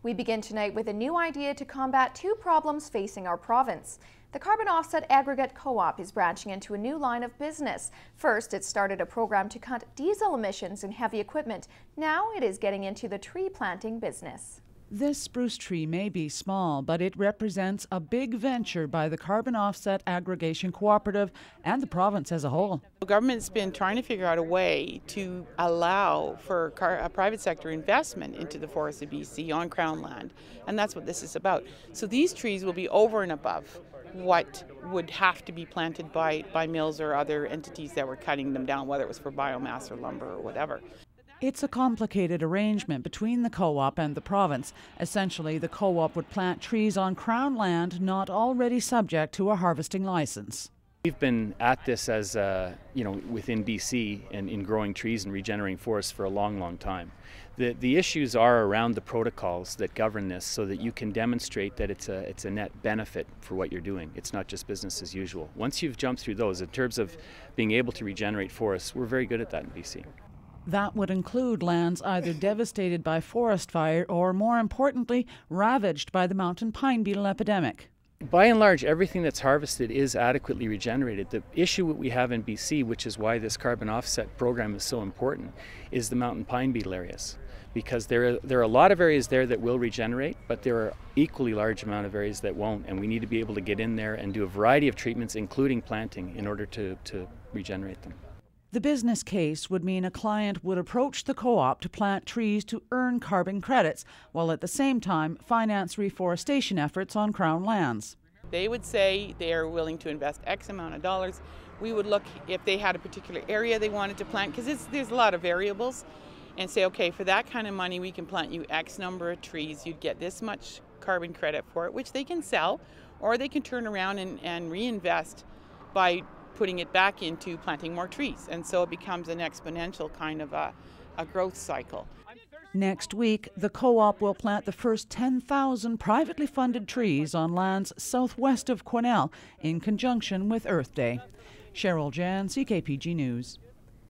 We begin tonight with a new idea to combat two problems facing our province. The carbon offset aggregate co-op is branching into a new line of business. First, it started a program to cut diesel emissions in heavy equipment. Now it is getting into the tree planting business. This spruce tree may be small, but it represents a big venture by the Carbon Offset Aggregation Cooperative and the province as a whole. The government's been trying to figure out a way to allow for private sector investment into the forests of BC on Crown land, and that's what this is about. So these trees will be over and above what would have to be planted by mills or other entities that were cutting them down, whether it was for biomass or lumber or whatever. It's a complicated arrangement between the co-op and the province. Essentially, the co-op would plant trees on Crown land not already subject to a harvesting license. We've been at this as, within BC and in growing trees and regenerating forests for a long, long time. The issues are around the protocols that govern this so that you can demonstrate that it's a net benefit for what you're doing. It's not just business as usual. Once you've jumped through those, in terms of being able to regenerate forests, we're very good at that in BC. That would include lands either devastated by forest fire or, more importantly, ravaged by the mountain pine beetle epidemic. By and large, everything that's harvested is adequately regenerated. The issue that we have in BC, which is why this carbon offset program is so important, is the mountain pine beetle areas. Because there are a lot of areas there that will regenerate, but there are equally large amount of areas that won't, and we need to be able to get in there and do a variety of treatments, including planting, in order to regenerate them. The business case would mean a client would approach the co-op to plant trees to earn carbon credits, while at the same time finance reforestation efforts on Crown lands. They would say they are willing to invest X amount of dollars. We would look if they had a particular area they wanted to plant, because there's a lot of variables, and say, okay, for that kind of money we can plant you X number of trees, you'd get this much carbon credit for it, which they can sell, or they can turn around and reinvest by putting it back into planting more trees. And so it becomes an exponential kind of a growth cycle. Next week, the co-op will plant the first 10,000 privately funded trees on lands southwest of Quesnel in conjunction with Earth Day. Cheryl Jan, CKPG News.